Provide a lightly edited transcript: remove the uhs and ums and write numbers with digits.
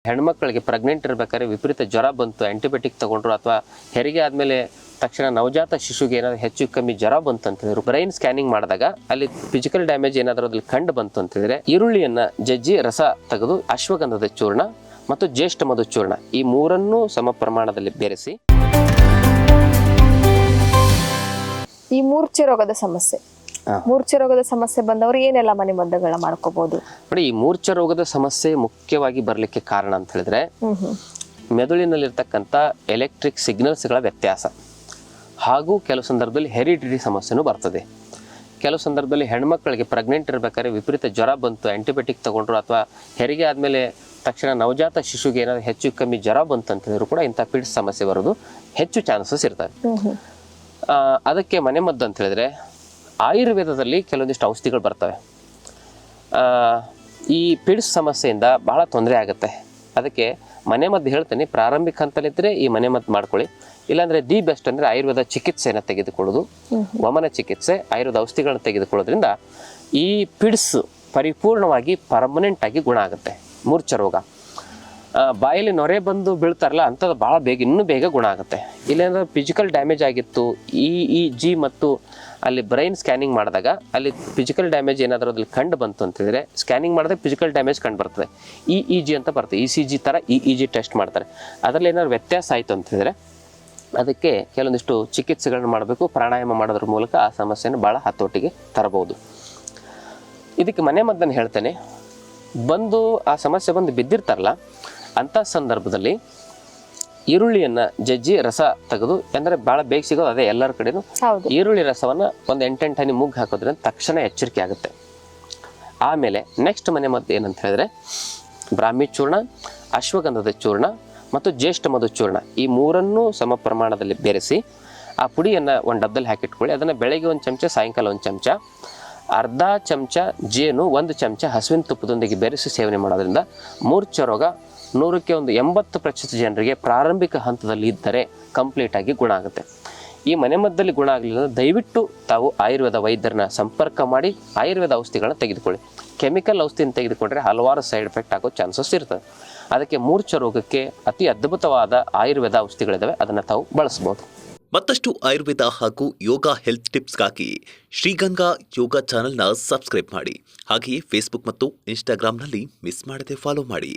ಹೆಣ್ಮಕ್ಳಿಗೆ ಪ್ರೆಗ್ನೆಂಟ್ ಇರಬೇಕಾದ್ರೆ ವಿಪರೀತ ಜ್ವರ ಬಂತು, ಆಂಟಿಬಯೋಟಿಕ್ ತಗೊಂಡ್ರು, ಅಥವಾ ಹೆರಿಗೆ ಆದಮೇಲೆ ತಕ್ಷಣ ನವಜಾತ ಶಿಶುಗೆ ಏನಾದರೂ ಹೆಚ್ಚು ಕಮ್ಮಿ ಜ್ವರ ಬಂತು ಅಂತ ಹೇಳಿದ್ರು, ಬ್ರೈನ್ ಸ್ಕ್ಯಾನಿಂಗ್ ಮಾಡಿದಾಗ ಅಲ್ಲಿ ಫಿಸಿಕಲ್ ಡ್ಯಾಮೇಜ್ ಏನಾದರೂ ಅದ್ರಲ್ಲಿ ಕಂಡು ಬಂತು ಅಂತ ಹೇಳಿದ್ರೆ ಈರುಳ್ಳಿಯನ್ನ ಜಜ್ಜಿ ರಸ ತೆಗೆದು ಅಶ್ವಗಂಧದ ಚೂರ್ಣ ಮತ್ತು ಜ್ಯೇಷ್ಠ ಮಧು ಚೂರ್ಣ ಈ ಮೂರನ್ನೂ ಸಮ ಪ್ರಮಾಣದಲ್ಲಿ ಬೆರೆಸಿ ಈ ಮೂರ್ಛೆ ರೋಗದ ಸಮಸ್ಯೆ ಬಂದವರು ಏನೆಲ್ಲ ಮನೆ ಮದ್ದುಗಳ ಮಾಡ್ಕೋಬಹುದು? ನೋಡಿ, ಈ ಮೂರ್ಛೆ ರೋಗದ ಸಮಸ್ಯೆ ಮುಖ್ಯವಾಗಿ ಬರಲಿಕ್ಕೆ ಕಾರಣ ಅಂತ ಹೇಳಿದ್ರೆ ಮೆದುಳಿನಲ್ಲಿರ್ತಕ್ಕಂಥ ಎಲೆಕ್ಟ್ರಿಕ್ ಸಿಗ್ನಲ್ಸ್ಗಳ ವ್ಯತ್ಯಾಸ ಹಾಗೂ ಕೆಲವು ಸಂದರ್ಭದಲ್ಲಿ ಹೆರಿಡಿಟಿ ಸಮಸ್ಯೆನೂ ಬರ್ತದೆ. ಕೆಲವು ಸಂದರ್ಭದಲ್ಲಿ ಹೆಣ್ಮಕ್ಳಿಗೆ ಪ್ರೆಗ್ನೆಂಟ್ ಇರಬೇಕಾದ್ರೆ ವಿಪರೀತ ಜ್ವರ ಬಂತು, ಆಂಟಿಬಯೋಟಿಕ್ ತಗೊಂಡ್ರು, ಅಥವಾ ಹೆರಿಗೆ ಆದಮೇಲೆ ತಕ್ಷಣ ನವಜಾತ ಶಿಶುಗೆ ಏನಾದರೂ ಹೆಚ್ಚು ಕಮ್ಮಿ ಜ್ವರ ಬಂತು ಅಂತ ಹೇಳಿದ್ರು ಕೂಡ ಇಂಥ ಪಿಡ್ಸ್ ಸಮಸ್ಯೆ ಬರೋದು ಹೆಚ್ಚು ಚಾನ್ಸಸ್ ಇರ್ತವೆ. ಅದಕ್ಕೆ ಮನೆಮದ್ದು ಅಂತ ಹೇಳಿದ್ರೆ ಆಯುರ್ವೇದದಲ್ಲಿ ಕೆಲವೊಂದಿಷ್ಟು ಔಷಧಿಗಳು ಬರ್ತವೆ. ಈ ಪಿಡ್ಸ್ ಸಮಸ್ಯೆಯಿಂದ ಬಹಳ ತೊಂದರೆ ಆಗುತ್ತೆ. ಅದಕ್ಕೆ ಮನೆಮದ್ದು ಹೇಳ್ತೇನೆ, ಪ್ರಾರಂಭಿಕ ಹಂತದಲ್ಲಿದ್ದರೆ ಈ ಮನೆಮದ್ದು ಮಾಡ್ಕೊಳ್ಳಿ. ಇಲ್ಲಾಂದರೆ ದಿ ಬೆಸ್ಟ್ ಅಂದರೆ ಆಯುರ್ವೇದ ಚಿಕಿತ್ಸೆಯನ್ನು ತೆಗೆದುಕೊಳ್ಳೋದು, ವಮನ ಚಿಕಿತ್ಸೆ, ಆಯುರ್ವೇದ ಔಷಧಿಗಳನ್ನು ತೆಗೆದುಕೊಳ್ಳೋದ್ರಿಂದ ಈ ಪಿಡ್ಸ್ ಪರಿಪೂರ್ಣವಾಗಿ ಪರ್ಮನೆಂಟ್ ಆಗಿ ಗುಣ ಆಗುತ್ತೆ. ಮೂರ್ಛೆ ರೋಗ ಬಾಯಲ್ಲಿ ನೊರೆ ಬಂದು ಬೀಳ್ತಾರಲ್ಲ ಅಂಥದ್ದು ಭಾಳ ಬೇಗ, ಇನ್ನೂ ಬೇಗ ಗುಣ ಆಗುತ್ತೆ. ಇಲ್ಲಾಂದ್ರೆ ಫಿಸಿಕಲ್ ಡ್ಯಾಮೇಜ್ ಆಗಿತ್ತು, EEG ಮತ್ತು ಅಲ್ಲಿ ಬ್ರೈನ್ ಸ್ಕ್ಯಾನಿಂಗ್ ಮಾಡಿದಾಗ ಅಲ್ಲಿ ಫಿಸಿಕಲ್ ಡ್ಯಾಮೇಜ್ ಏನಾದರೂ ಅದ್ರಲ್ಲಿ ಕಂಡು ಬಂತು ಅಂತ ಹೇಳಿದ್ರೆ, ಸ್ಕ್ಯಾನಿಂಗ್ ಮಾಡಿದ್ರೆ ಫಿಸಿಕಲ್ ಡ್ಯಾಮೇಜ್ ಕಂಡು ಬರ್ತದೆ. EEG ಅಂತ ಬರ್ತದೆ, ECG ಥರ EEG ಟೆಸ್ಟ್ ಮಾಡ್ತಾರೆ. ಅದರಲ್ಲಿ ಏನಾದ್ರು ವ್ಯತ್ಯಾಸ ಆಯಿತು ಅಂತ ಹೇಳಿದ್ರೆ ಅದಕ್ಕೆ ಕೆಲವೊಂದಿಷ್ಟು ಚಿಕಿತ್ಸೆಗಳನ್ನ ಮಾಡಬೇಕು. ಪ್ರಾಣಾಯಾಮ ಮಾಡೋದ್ರ ಮೂಲಕ ಆ ಸಮಸ್ಯೆಯನ್ನು ಭಾಳ ಹತೋಟಿಗೆ ತರಬಹುದು. ಇದಕ್ಕೆ ಮನೆಮದ್ದನ್ನು ಹೇಳ್ತೇನೆ. ಬಂದು ಆ ಸಮಸ್ಯೆ ಬಂದು ಬಿದ್ದಿರ್ತಾರಲ್ಲ ಅಂಥ ಸಂದರ್ಭದಲ್ಲಿ ಈರುಳ್ಳಿಯನ್ನು ಜಜ್ಜಿ ರಸ ತೆಗೆದು, ಅಂದರೆ ಭಾಳ ಬೇಗ ಸಿಗೋದು ಅದೇ ಎಲ್ಲರ ಕಡೆನೂ, ಈರುಳ್ಳಿ ರಸವನ್ನು ಒಂದು 8 ಹನಿ ಮುಗ್ಗು ಹಾಕೋದ್ರಿಂದ ತಕ್ಷಣ ಎಚ್ಚರಿಕೆ ಆಗುತ್ತೆ. ಆಮೇಲೆ ನೆಕ್ಸ್ಟ್ ಮನೆಮದ್ದು ಏನಂತ ಹೇಳಿದ್ರೆ ಬ್ರಾಹ್ಮಿ ಚೂರ್ಣ, ಅಶ್ವಗಂಧದ ಚೂರ್ಣ ಮತ್ತು ಜ್ಯೇಷ್ಠ ಮಧು ಚೂರ್ಣ ಈ ಮೂರನ್ನೂ ಸಮ ಪ್ರಮಾಣದಲ್ಲಿ ಬೆರೆಸಿ ಆ ಪುಡಿಯನ್ನು ಒಂದು ಡಬ್ಬದಲ್ಲಿ ಹಾಕಿಟ್ಕೊಳ್ಳಿ. ಅದನ್ನು ಬೆಳಗ್ಗೆ 1 ಚಮಚ, ಸಾಯಂಕಾಲ 1 ಚಮಚ, ಅರ್ಧ ಚಮಚ ಜೇನು, 1 ಚಮಚ ಹಸುವಿನ ತುಪ್ಪದೊಂದಿಗೆ ಬೆರೆಸಿ ಸೇವನೆ ಮಾಡೋದ್ರಿಂದ ಮೂರ್ಛೆ ರೋಗ 100ಕ್ಕೆ 80% ಜನರಿಗೆ ಪ್ರಾರಂಭಿಕ ಹಂತದಲ್ಲಿ ಇದ್ದರೆ ಕಂಪ್ಲೀಟ್ ಆಗಿ ಗುಣ ಆಗುತ್ತೆ. ಈ ಮನೆಮದ್ದಲ್ಲಿ ಗುಣ ಆಗಲಿಲ್ಲ ದಯವಿಟ್ಟು ತಾವು ಆಯುರ್ವೇದ ವೈದ್ಯರನ್ನ ಸಂಪರ್ಕ ಮಾಡಿ ಆಯುರ್ವೇದ ಔಷಧಿಗಳನ್ನ ತೆಗೆದುಕೊಳ್ಳಿ. ಕೆಮಿಕಲ್ ಔಷಧಿಯನ್ನು ತೆಗೆದುಕೊಂಡ್ರೆ ಹಲವಾರು ಸೈಡ್ ಎಫೆಕ್ಟ್ ಆಗೋ ಚಾನ್ಸಸ್ ಇರ್ತದೆ. ಅದಕ್ಕೆ ಮೂರ್ಛೆ ರೋಗಕ್ಕೆ ಅತಿ ಅದ್ಭುತವಾದ ಆಯುರ್ವೇದ ಔಷಧಿಗಳಿದ್ದಾವೆ, ಅದನ್ನು ತಾವು ಬಳಸ್ಬೋದು. ಮತ್ತಷ್ಟು ಆಯುರ್ವೇದ ಹಾಗೂ ಯೋಗ ಹೆಲ್ತ್ ಟಿಪ್ಸ್ಗಾಗಿ ಶ್ರೀಗಂಗಾ ಯೋಗ ಚಾನೆಲ್ನ ಸಬ್ಸ್ಕ್ರೈಬ್ ಮಾಡಿ. ಹಾಗೆಯೇ ಫೇಸ್ಬುಕ್ ಮತ್ತು ಇನ್ಸ್ಟಾಗ್ರಾಂನಲ್ಲಿ ಮಿಸ್ ಮಾಡದೆ ಫಾಲೋ ಮಾಡಿ.